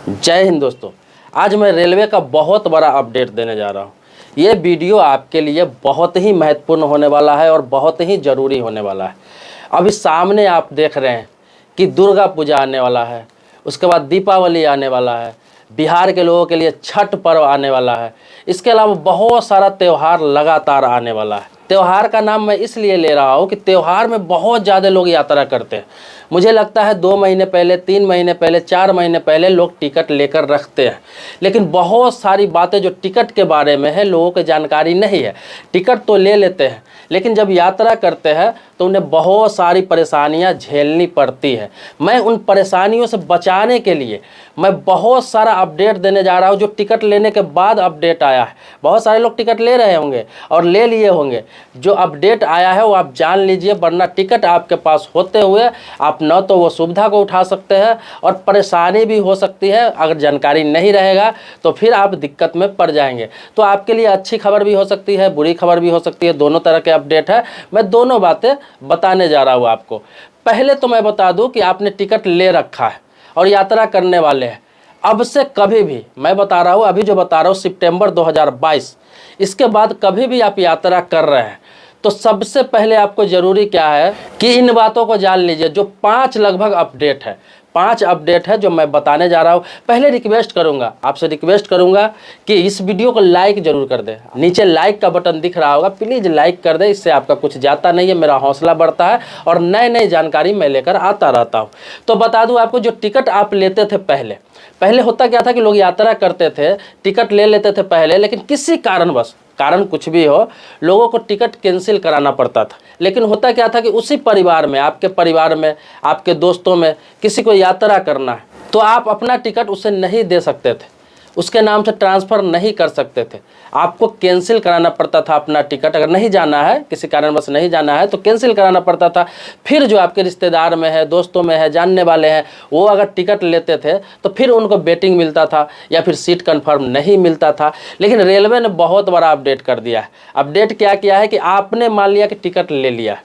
जय हिंद दोस्तों। आज मैं रेलवे का बहुत बड़ा अपडेट देने जा रहा हूँ। ये वीडियो आपके लिए बहुत ही महत्वपूर्ण होने वाला है और बहुत ही ज़रूरी होने वाला है। अभी सामने आप देख रहे हैं कि दुर्गा पूजा आने वाला है, उसके बाद दीपावली आने वाला है, बिहार के लोगों के लिए छठ पर्व आने वाला है, इसके अलावा बहुत सारा त्यौहार लगातार आने वाला है। त्यौहार का नाम मैं इसलिए ले रहा हूँ कि त्यौहार में बहुत ज़्यादा लोग यात्रा करते हैं। मुझे लगता है 2 महीने पहले, 3 महीने पहले, 4 महीने पहले लोग टिकट लेकर रखते हैं, लेकिन बहुत सारी बातें जो टिकट के बारे में है लोगों को जानकारी नहीं है। टिकट तो ले लेते हैं, लेकिन जब यात्रा करते हैं तो उन्हें बहुत सारी परेशानियां झेलनी पड़ती है। मैं उन परेशानियों से बचाने के लिए मैं बहुत सारा अपडेट देने जा रहा हूं, जो टिकट लेने के बाद अपडेट आया है। बहुत सारे लोग टिकट ले रहे होंगे और ले लिए होंगे। जो अपडेट आया है वो आप जान लीजिए, वरना टिकट आपके पास होते हुए आप न तो वो सुविधा को उठा सकते हैं और परेशानी भी हो सकती है। अगर जानकारी नहीं रहेगा तो फिर आप दिक्कत में पड़ जाएंगे। तो आपके लिए अच्छी खबर भी हो सकती है, बुरी खबर भी हो सकती है। दोनों तरह के अपडेट है, मैं दोनों बातें बताने जा रहा हूँ आपको। पहले तो मैं बता दूं कि आपने टिकट ले रखा है और यात्रा करने वाले हैं। अब से कभी भी, मैं बता रहा हूँ, अभी जो बता रहा हूँ सितंबर 2022, इसके बाद कभी भी आप यात्रा कर रहे हैं तो सबसे पहले आपको ज़रूरी क्या है कि इन बातों को जान लीजिए। जो 5 लगभग अपडेट है, 5 अपडेट है जो मैं बताने जा रहा हूँ। पहले रिक्वेस्ट करूँगा, आपसे रिक्वेस्ट करूँगा कि इस वीडियो को लाइक ज़रूर कर दें। नीचे लाइक का बटन दिख रहा होगा, प्लीज़ लाइक कर दें। इससे आपका कुछ जाता नहीं है, मेरा हौसला बढ़ता है और नई नई जानकारी मैं लेकर आता रहता हूँ। तो बता दूँ आपको, जो टिकट आप लेते थे पहले होता क्या था कि लोग यात्रा करते थे, टिकट ले लेते थे पहले, लेकिन किसी कारणवश, कारण कुछ भी हो, लोगों को टिकट कैंसिल कराना पड़ता था। लेकिन होता क्या था कि उसी परिवार में, आपके परिवार में, आपके दोस्तों में किसी को यात्रा करना है तो आप अपना टिकट उसे नहीं दे सकते थे, उसके नाम से ट्रांसफ़र नहीं कर सकते थे। आपको कैंसिल कराना पड़ता था अपना टिकट। अगर नहीं जाना है, किसी कारणवश नहीं जाना है तो कैंसिल कराना पड़ता था। फिर जो आपके रिश्तेदार में है, दोस्तों में है, जानने वाले हैं, वो अगर टिकट लेते थे तो फिर उनको वेटिंग मिलता था या फिर सीट कन्फर्म नहीं मिलता था। लेकिन रेलवे ने बहुत बड़ा अपडेट कर दिया है। अपडेट क्या किया है कि आपने मान लिया कि टिकट ले लिया,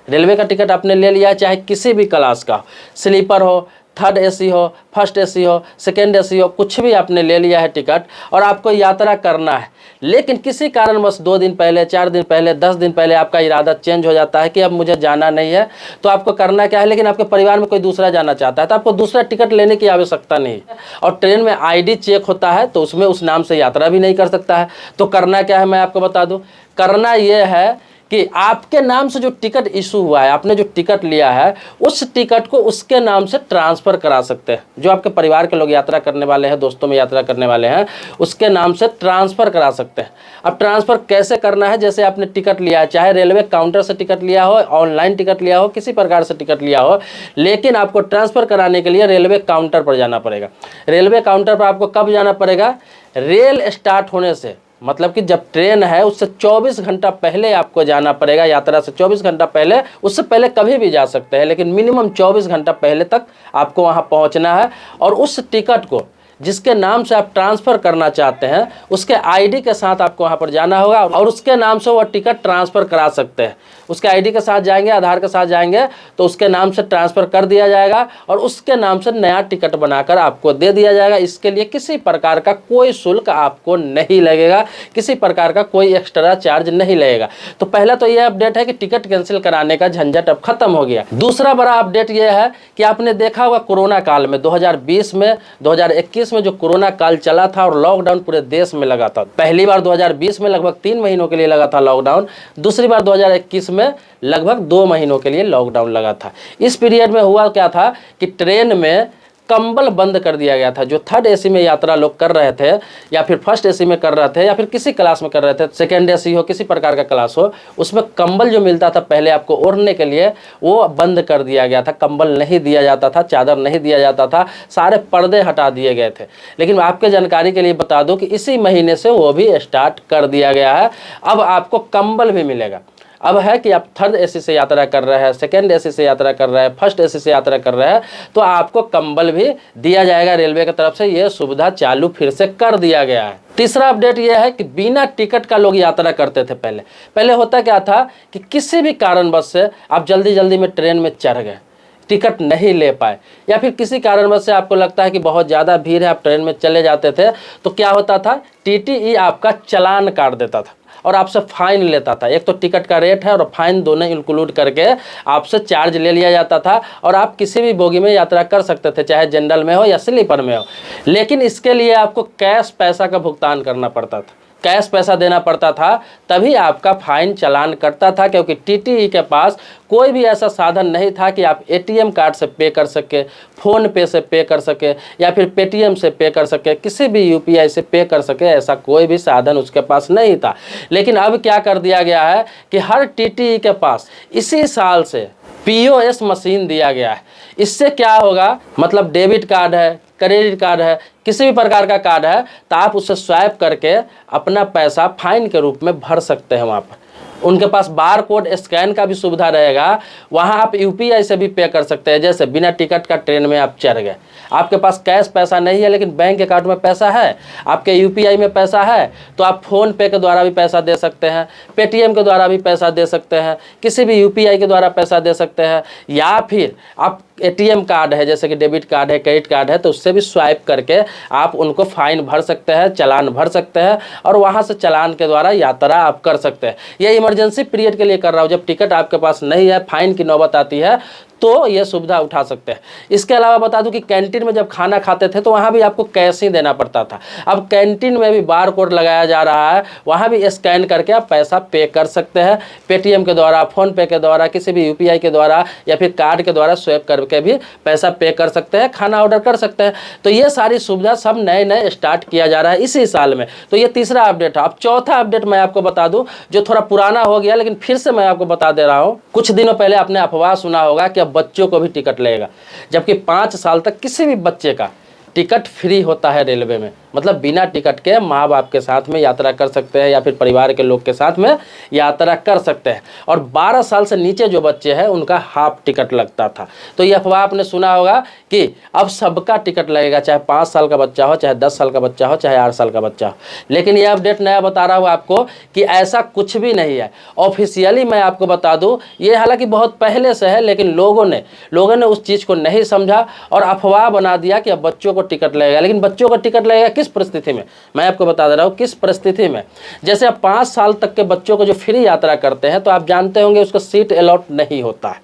रेलवे का टिकट आपने ले लिया, चाहे किसी भी क्लास का, स्लीपर हो, थर्ड एसी हो, फर्स्ट एसी हो, सेकेंड एसी हो, कुछ भी आपने ले लिया है टिकट और आपको यात्रा करना है। लेकिन किसी कारणवश 2 दिन पहले, 4 दिन पहले, 10 दिन पहले आपका इरादा चेंज हो जाता है कि अब मुझे जाना नहीं है, तो आपको करना क्या है, लेकिन आपके परिवार में कोई दूसरा जाना चाहता है तो आपको दूसरा टिकट लेने की आवश्यकता नहीं है। और ट्रेन में आईडी चेक होता है तो उसमें उस नाम से यात्रा भी नहीं कर सकता है। तो करना क्या है, मैं आपको बता दूँ। करना ये है कि आपके नाम से जो टिकट इशू हुआ है, आपने जो टिकट लिया है, उस टिकट को उसके नाम से ट्रांसफ़र करा सकते हैं। जो आपके परिवार के लोग यात्रा करने वाले हैं, दोस्तों में यात्रा करने वाले हैं, उसके नाम से ट्रांसफ़र करा सकते हैं। अब ट्रांसफ़र कैसे करना है, जैसे आपने टिकट लिया है, चाहे रेलवे काउंटर से टिकट लिया हो, ऑनलाइन टिकट लिया हो, किसी प्रकार से टिकट लिया हो, लेकिन आपको ट्रांसफ़र कराने के लिए रेलवे काउंटर पर जाना पड़ेगा। रेलवे काउंटर पर आपको कब जाना पड़ेगा, रेल स्टार्ट होने से, मतलब कि जब ट्रेन है उससे 24 घंटा पहले आपको जाना पड़ेगा। यात्रा से 24 घंटा पहले, उससे पहले कभी भी जा सकते हैं, लेकिन मिनिमम 24 घंटा पहले तक आपको वहां पहुंचना है। और उस टिकट को जिसके नाम से आप ट्रांसफ़र करना चाहते हैं, उसके आईडी के साथ आपको वहाँ पर जाना होगा और उसके नाम से वो टिकट ट्रांसफ़र करा सकते हैं। उसके आईडी के साथ जाएंगे, आधार के साथ जाएंगे तो उसके नाम से ट्रांसफ़र कर दिया जाएगा और उसके नाम से नया टिकट बनाकर आपको दे दिया जाएगा। इसके लिए किसी प्रकार का कोई शुल्क आपको नहीं लगेगा, किसी प्रकार का कोई एक्स्ट्रा चार्ज नहीं लगेगा। तो पहला तो यह अपडेट है कि टिकट कैंसिल कराने का झंझट अब खत्म हो गया। दूसरा बड़ा अपडेट यह है कि आपने देखा होगा कोरोना काल में 2020 में, 2021 में जो कोरोना काल चला था और लॉकडाउन पूरे देश में लगा था। पहली बार 2020 में लगभग 3 महीनों के लिए लगा था लॉकडाउन, दूसरी बार 2021 में लगभग 2 महीनों के लिए लॉकडाउन लगा था। इस पीरियड में हुआ क्या था कि ट्रेन में कंबल बंद कर दिया गया था। जो थर्ड एसी में यात्रा लोग कर रहे थे या फिर फर्स्ट एसी में कर रहे थे या फिर किसी क्लास में कर रहे थे, सेकेंड एसी हो, किसी प्रकार का क्लास हो, उसमें कंबल जो मिलता था पहले आपको ओढ़ने के लिए, वो बंद कर दिया गया था। कंबल नहीं दिया जाता था, चादर नहीं दिया जाता था, सारे पर्दे हटा दिए गए थे। लेकिन आपके जानकारी के लिए बता दूं कि इसी महीने से वो भी स्टार्ट कर दिया गया है। अब आपको कंबल भी मिलेगा। अब है कि आप थर्ड एसी से यात्रा कर रहे हैं, सेकेंड एसी से यात्रा कर रहे हैं, फर्स्ट एसी से यात्रा कर रहे हैं, तो आपको कंबल भी दिया जाएगा। रेलवे की तरफ से ये सुविधा चालू फिर से कर दिया गया है। तीसरा अपडेट यह है कि बिना टिकट का लोग यात्रा करते थे। पहले होता क्या था कि किसी भी कारणवश से आप जल्दी जल्दी में ट्रेन में चढ़ गए टिकट नहीं ले पाए, या फिर किसी कारणवश से आपको लगता है कि बहुत ज़्यादा भीड़ है, आप ट्रेन में चले जाते थे, तो क्या होता था, टीटीई आपका चालान काट देता था और आपसे फाइन लेता था। एक तो टिकट का रेट है और फाइन दोनों इंक्लूड करके आपसे चार्ज ले लिया जाता था और आप किसी भी बोगी में यात्रा कर सकते थे, चाहे जनरल में हो या स्लीपर में हो। लेकिन इसके लिए आपको कैश पैसा का भुगतान करना पड़ता था, कैश पैसा देना पड़ता था, तभी आपका फाइन चालान कटता था, क्योंकि टीटीई के पास कोई भी ऐसा साधन नहीं था कि आप एटीएम कार्ड से पे कर सके, फ़ोन पे से पे कर सके, या फिर पेटीएम से पे कर सके, किसी भी यूपीआई से पे कर सके, ऐसा कोई भी साधन उसके पास नहीं था। लेकिन अब क्या कर दिया गया है कि हर टीटीई के पास इसी साल से पीओएस मशीन दिया गया है। इससे क्या होगा, मतलब डेबिट कार्ड है, क्रेडिट कार्ड है, किसी भी प्रकार का कार्ड है, तो आप उससे स्वैप करके अपना पैसा फाइन के रूप में भर सकते हैं। वहाँ पर उनके पास बार कोड स्कैन का भी सुविधा रहेगा, वहाँ आप यूपीआई से भी पे कर सकते हैं। जैसे बिना टिकट का ट्रेन में आप चढ़ गए, आपके पास कैश पैसा नहीं है लेकिन बैंक अकाउंट में पैसा है, आपके यूपीआई में पैसा है, तो आप फ़ोन पे के द्वारा भी पैसा दे सकते हैं, पेटीएम के द्वारा भी पैसा दे सकते हैं, किसी भी यूपीआई के द्वारा पैसा दे सकते हैं, या फिर आप एटीएम कार्ड है, जैसे कि डेबिट कार्ड है, क्रेडिट कार्ड है, तो उससे भी स्वाइप करके आप उनको फाइन भर सकते हैं, चालान भर सकते हैं और वहाँ से चालान के द्वारा यात्रा आप कर सकते हैं। ये इमरजेंसी पीरियड के लिए कर रहा हूँ, जब टिकट आपके पास नहीं है, फाइन की नौबत आती है, तो ये सुविधा उठा सकते हैं। इसके अलावा बता दूं कि कैंटीन में जब खाना खाते थे तो वहाँ भी आपको कैश ही देना पड़ता था। अब कैंटीन में भी बार कोड लगाया जा रहा है, वहाँ भी स्कैन करके आप पैसा पे कर सकते हैं, पेटीएम के द्वारा, फ़ोन पे के द्वारा, किसी भी यूपीआई के द्वारा या फिर कार्ड के द्वारा स्वैप करके भी पैसा पे कर सकते हैं, खाना ऑर्डर कर सकते हैं। तो ये सारी सुविधा सब नए नए स्टार्ट किया जा रहा है इसी साल में। तो ये तीसरा अपडेट है। अब चौथा अपडेट मैं आपको बता दूँ, जो थोड़ा पुराना हो गया लेकिन फिर से मैं आपको बता दे रहा हूँ। कुछ दिनों पहले आपने अफवाह सुना होगा कि बच्चों को भी टिकट लगेगा, जबकि 5 साल तक किसी भी बच्चे का टिकट फ्री होता है रेलवे में। मतलब बिना टिकट के माँ बाप के साथ में यात्रा कर सकते हैं या फिर परिवार के लोग के साथ में यात्रा कर सकते हैं। और 12 साल से नीचे जो बच्चे हैं उनका हाफ टिकट लगता था। तो ये अफवाह आपने सुना होगा कि अब सबका टिकट लगेगा, चाहे 5 साल का बच्चा हो, चाहे 10 साल का बच्चा हो, चाहे 8 साल का बच्चा हो। लेकिन ये अपडेट नया बता रहा हूँ आपको कि ऐसा कुछ भी नहीं है। ऑफिशियली मैं आपको बता दूँ, ये हालांकि बहुत पहले से है, लेकिन लोगों ने उस चीज़ को नहीं समझा और अफवाह बना दिया कि अब बच्चों को टिकट लगेगा। लेकिन बच्चों को टिकट लगेगा किस परिस्थिति में, मैं आपको बता दे रहा हूँ किस परिस्थिति में। जैसे अब 5 साल तक के बच्चों को जो फ्री यात्रा करते हैं, तो आप जानते होंगे उसको सीट अलॉट नहीं होता है।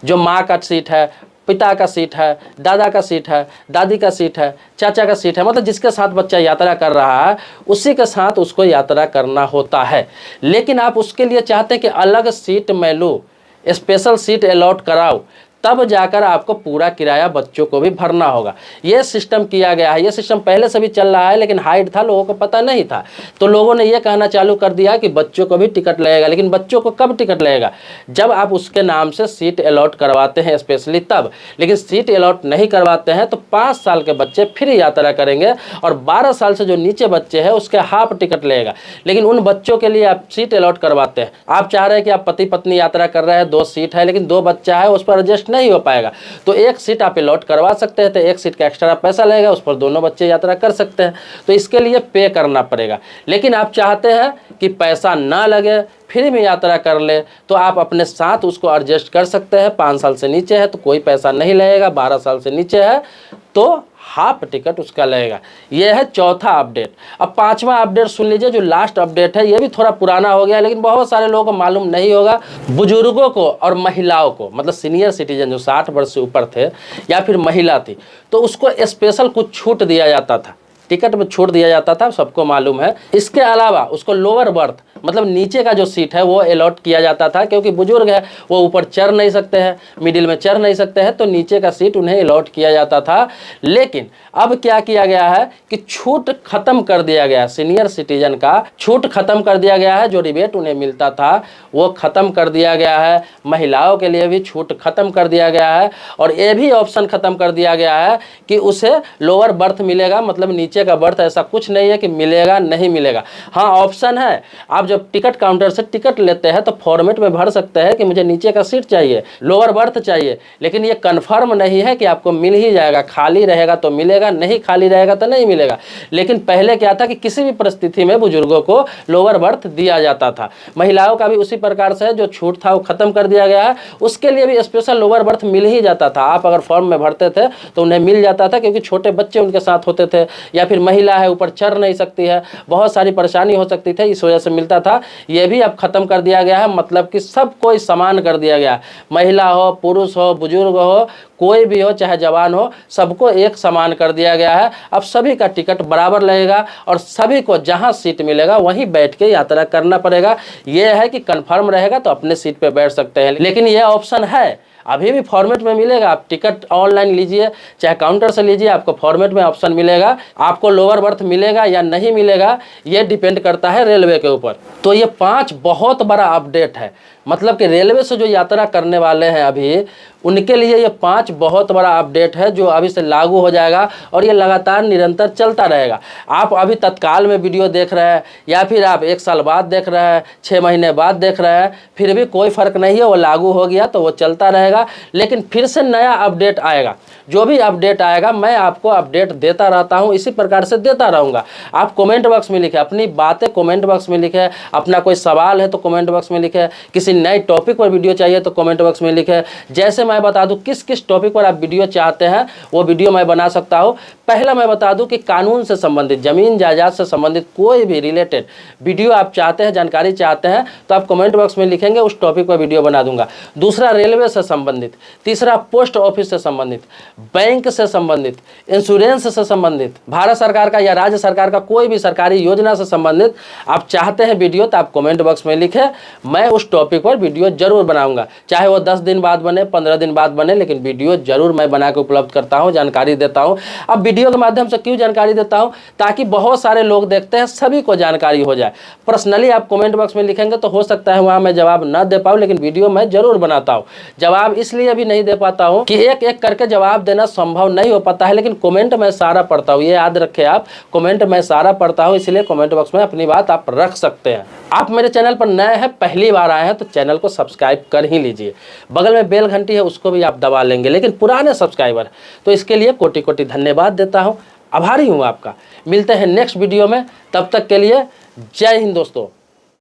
जो माँ का सीट है, पिता का सीट है, दादा का सीट है, दादी का सीट है, चाचा का सीट है, मतलब जिसके साथ बच्चा यात्रा कर रहा है उसी के साथ उसको यात्रा करना होता है। लेकिन आप उसके लिए चाहते हैं कि अलग सीट मैं लूँ, स्पेशल सीट अलॉट कराओ, तब जाकर आपको पूरा किराया बच्चों को भी भरना होगा। ये सिस्टम किया गया है। ये सिस्टम पहले से भी चल रहा है, लेकिन हाइड था, लोगों को पता नहीं था। तो लोगों ने ये कहना चालू कर दिया कि बच्चों को भी टिकट लगेगा। लेकिन बच्चों को कब टिकट लगेगा? जब आप उसके नाम से सीट अलॉट करवाते हैं स्पेशली तब। लेकिन सीट अलॉट नहीं करवाते हैं तो 5 साल के बच्चे फ्री यात्रा करेंगे और 12 साल से जो नीचे बच्चे हैं उसके हाफ टिकट लगेगा। लेकिन उन बच्चों के लिए आप सीट अलॉट करवाते हैं। आप चाह रहे हैं कि आप पति पत्नी यात्रा कर रहे हैं, 2 सीट है, लेकिन 2 बच्चा है, उस पर एडजस्ट नहीं हो पाएगा, तो 1 सीट आप अलॉट करवा सकते हैं। तो 1 सीट का एक्स्ट्रा पैसा लगेगा, उस पर दोनों बच्चे यात्रा कर सकते हैं। तो इसके लिए पे करना पड़ेगा। लेकिन आप चाहते हैं कि पैसा ना लगे, फ्री में यात्रा कर ले, तो आप अपने साथ उसको एडजस्ट कर सकते हैं। 5 साल से नीचे है तो कोई पैसा नहीं लगेगा, 12 साल से नीचे है तो हाफ टिकट उसका लगेगा। यह है चौथा अपडेट। अब 5वां अपडेट सुन लीजिए, जो लास्ट अपडेट है। यह भी थोड़ा पुराना हो गया, लेकिन बहुत सारे लोगों को मालूम नहीं होगा। बुजुर्गों को और महिलाओं को, मतलब सीनियर सिटीजन जो 60 वर्ष से ऊपर थे या फिर महिला थी, तो उसको स्पेशल कुछ छूट दिया जाता था, टिकट में छूट दिया जाता था, सबको मालूम है। इसके अलावा उसको लोअर बर्थ, मतलब नीचे का जो सीट है वो अलॉट किया जाता था, क्योंकि बुजुर्ग है, वो ऊपर चढ़ नहीं सकते हैं, मिडिल में चढ़ नहीं सकते हैं, तो नीचे का सीट उन्हें अलॉट किया जाता था। लेकिन अब क्या किया गया है कि छूट खत्म कर दिया गया। सीनियर सिटीजन का छूट खत्म कर दिया गया है। जो रिबेट उन्हें मिलता था वो खत्म कर दिया गया है। महिलाओं के लिए भी छूट खत्म कर दिया गया है और ये भी ऑप्शन खत्म कर दिया गया है कि उसे लोअर बर्थ मिलेगा, मतलब नीचे नीचे का बर्थ ऐसा कुछ नहीं है कि मिलेगा नहीं मिलेगा। हाँ ऑप्शन है, आप जब टिकट काउंटर से टिकट लेते हैं तो फॉर्मेट में भर सकते हैं कि मुझे नीचे का सीट चाहिए, लोअर बर्थ चाहिए, लेकिन ये कन्फर्म नहीं है कि आपको मिल ही जाएगा। खाली रहेगा तो मिलेगा, नहीं खाली रहेगा तो नहीं मिलेगा। लेकिन पहले क्या था कि किसी भी परिस्थिति में बुजुर्गों को लोअर बर्थ दिया जाता था। महिलाओं का भी उसी प्रकार से जो छूट था वो खत्म कर दिया गया है, उसके लिए भी स्पेशल लोअर बर्थ मिल ही जाता था। आप अगर फॉर्म में भरते थे तो उन्हें मिल जाता था, क्योंकि छोटे बच्चे उनके साथ होते थे, या फिर महिला है ऊपर चढ़ नहीं सकती है, बहुत सारी परेशानी हो सकती थी, इस वजह से मिलता था। ये भी अब खत्म कर दिया गया है, मतलब कि सबको समान कर दिया गया है। महिला हो, पुरुष हो, बुजुर्ग हो, कोई भी हो, चाहे जवान हो, सबको एक समान कर दिया गया है। अब सभी का टिकट बराबर लगेगा और सभी को जहां सीट मिलेगा वहीं बैठ के यात्रा करना पड़ेगा। यह है कि कंफर्म रहेगा तो अपने सीट पे बैठ सकते हैं, लेकिन यह ऑप्शन है, अभी भी फॉर्मेट में मिलेगा। आप टिकट ऑनलाइन लीजिए चाहे काउंटर से लीजिए, आपको फॉर्मेट में ऑप्शन मिलेगा। आपको लोअर बर्थ मिलेगा या नहीं मिलेगा ये डिपेंड करता है रेलवे के ऊपर। तो ये 5 बहुत बड़ा अपडेट है, मतलब कि रेलवे से जो यात्रा करने वाले हैं अभी, उनके लिए ये 5 बहुत बड़ा अपडेट है जो अभी से लागू हो जाएगा और ये लगातार निरंतर चलता रहेगा। आप अभी तत्काल में वीडियो देख रहे हैं या फिर आप 1 साल बाद देख रहे हैं, 6 महीने बाद देख रहे हैं, फिर भी कोई फ़र्क नहीं है, वो लागू हो गया तो वो चलता रहेगा। लेकिन फिर से नया अपडेट आएगा, जो भी अपडेट आएगा मैं आपको अपडेट देता रहता हूँ, इसी प्रकार से देता रहूँगा। आप कमेंट बॉक्स में लिखें, अपनी बातें कमेंट बॉक्स में लिखें, अपना कोई सवाल है तो कमेंट बॉक्स में लिखें, किसी नए टॉपिक पर वीडियो चाहिए तो कमेंट बॉक्स में लिखें। जैसे मैं बता दूं किस किस टॉपिक पर आप वीडियो चाहते हैं वो वीडियो मैं बना सकता हूं। पहला मैं बता दूं कि कानून से संबंधित, जमीन जायदाद से संबंधित कोई भी रिलेटेड वीडियो आप चाहते हैं, जानकारी चाहते हैं, तो आप कमेंट बॉक्स में लिखेंगे, उस टॉपिक पर वीडियो बना दूंगा। दूसरा रेलवे से संबंधित, तीसरा पोस्ट ऑफिस से संबंधित, बैंक से संबंधित, इंश्योरेंस से संबंधित, भारत सरकार का या राज्य सरकार का कोई भी सरकारी योजना से संबंधित आप चाहते हैं वीडियो तो आप कमेंट बॉक्स में लिखें, मैं उस टॉपिक पर वीडियो जरूर बनाऊंगा। चाहे वो 10 दिन बाद बने, 15 दिन बाद बने, लेकिन वीडियो जरूर मैं बना के उपलब्ध करता हूं, जानकारी देता हूं। अब वीडियो के माध्यम से क्यों जानकारी देता हूं? ताकि बहुत सारे लोग देखते हैं, सभी को जानकारी हो जाए। पर्सनली आप कमेंट बॉक्स में लिखेंगे तो हो सकता है वहां मैं जवाब न दे पाऊं, लेकिन वीडियो मैं जरूर बनाता हूं। जवाब इसलिए भी नहीं दे पाता हूं कि एक एक करके जवाब देना संभव नहीं हो पाता है, लेकिन कमेंट मैं सारा पढ़ता हूं, ये याद रखें आप, कमेंट मैं सारा पढ़ता हूं, इसलिए कमेंट बॉक्स में अपनी बात आप रख सकते हैं। आप मेरे चैनल पर नए हैं, पहली बार आए हैं तो चैनल को सब्सक्राइब कर ही लीजिए। बगल में बेल घंटी है उसको भी आप दबा लेंगे, लेकिन पुराने सब्सक्राइबर तो इसके लिए कोटि कोटि धन्यवाद देता हूं, आभारी हूं आपका। मिलते हैं नेक्स्ट वीडियो में, तब तक के लिए जय हिंद दोस्तों।